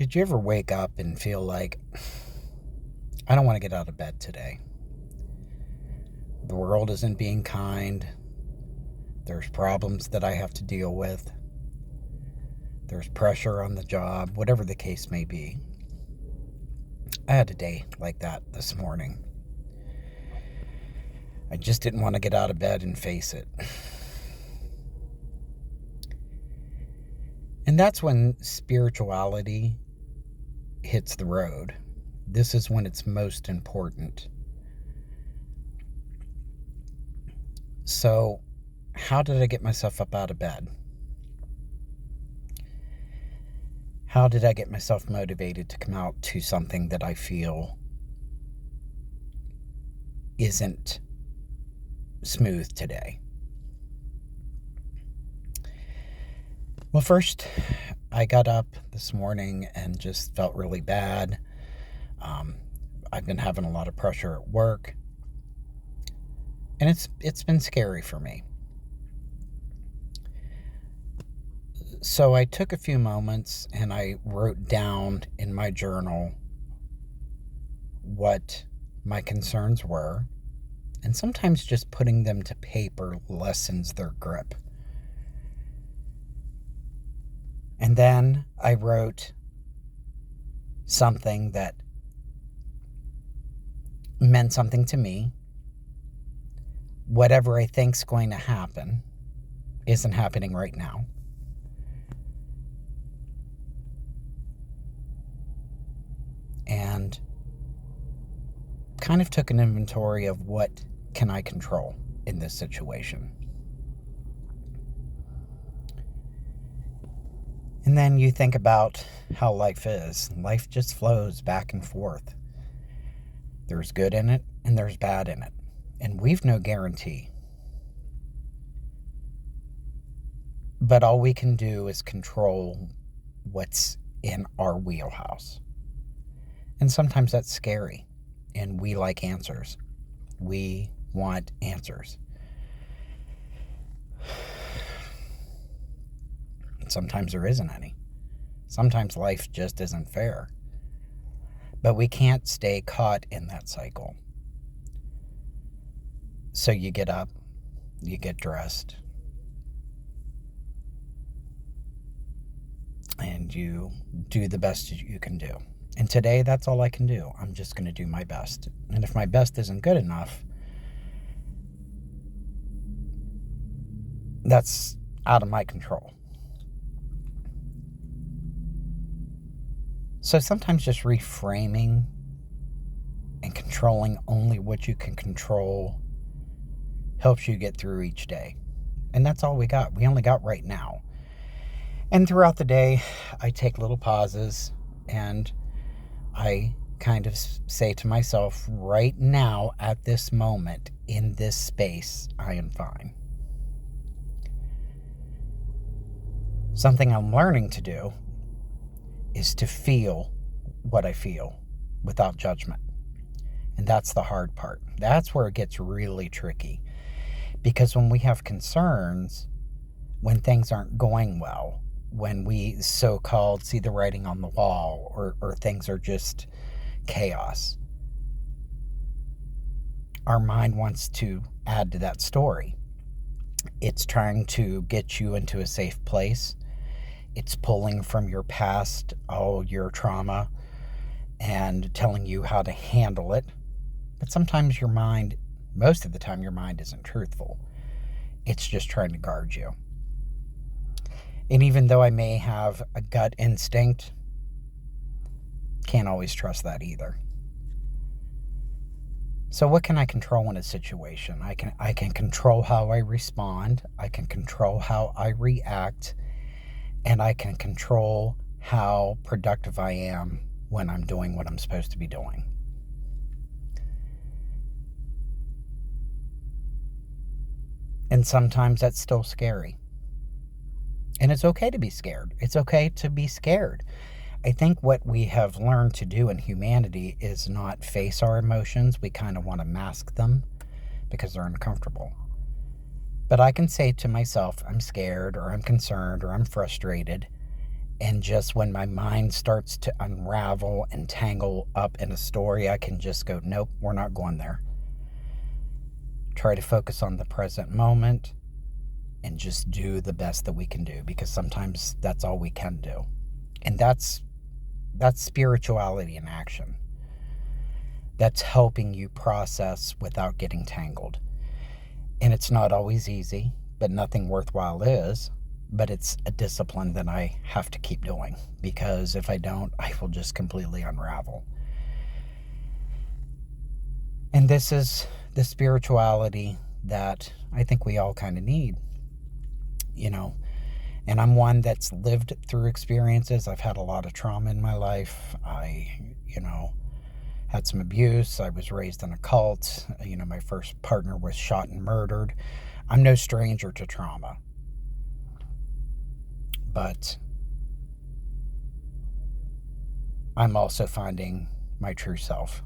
Did you ever wake up and feel like, I don't want to get out of bed today? The world isn't being kind. There's problems that I have to deal with. There's pressure on the job, whatever the case may be. I had a day like that this morning. I just didn't want to get out of bed and face it. And that's when spirituality hits the road. This is when it's most important. So, how did I get myself up out of bed? How did I get myself motivated to come out to something that I feel isn't smooth today? Well, first, I got up this morning and just felt really bad. I've been having a lot of pressure at work, and it's been scary for me. So I took a few moments and I wrote down in my journal what my concerns were, and sometimes just putting them to paper lessens their grip. And then I wrote something that meant something to me. Whatever I think's going to happen isn't happening right now. And kind of took an inventory of what can I control in this situation. And then you think about how life is. Life just flows back and forth. There's good in it and there's bad in it. And we've no guarantee. But all we can do is control what's in our wheelhouse. And sometimes that's scary. And we like answers. We want answers. Sometimes there isn't any. Sometimes life just isn't fair. But we can't stay caught in that cycle. So you get up, you get dressed, and you do the best you can do. And today, that's all I can do. I'm just going to do my best. And if my best isn't good enough, that's out of my control. So sometimes just reframing and controlling only what you can control helps you get through each day. And that's all we got. We only got right now. And throughout the day, I take little pauses and I kind of say to myself, right now, at this moment, in this space, I am fine. Something I'm learning to do is to feel what I feel without judgment. And that's the hard part. That's where it gets really tricky. Because when we have concerns, when things aren't going well, when we so-called see the writing on the wall, or things are just chaos, our mind wants to add to that story. It's trying to get you into a safe place. It's pulling from your past, all your trauma, and telling you how to handle it. But sometimes your mind, most of the time, your mind isn't truthful. It's just trying to guard you. And even though I may have a gut instinct, can't always trust that either. So what can I control in a situation? I can control how I respond. I can control how I react. And I can control how productive I am when I'm doing what I'm supposed to be doing. And sometimes that's still scary. And it's okay to be scared. It's okay to be scared. I think what we have learned to do in humanity is not face our emotions. We kind of want to mask them because they're uncomfortable. But I can say to myself, I'm scared, or I'm concerned, or I'm frustrated, And just when my mind starts to unravel and tangle up in a story, I can just go, nope, we're not going there. Try to focus on the present moment and just do the best that we can do, because sometimes that's all we can do. And that's spirituality in action. That's helping you process without getting tangled. And it's not always easy, but nothing worthwhile is. But it's a discipline that I have to keep doing, because if I don't, I will just completely unravel. And this is the spirituality that I think we all kind of need, you know. And I'm one that's lived through experiences. I've had a lot of trauma in my life. Had some abuse. I was raised in a cult. My first partner was shot and murdered. I'm no stranger to trauma. But I'm also finding my true self.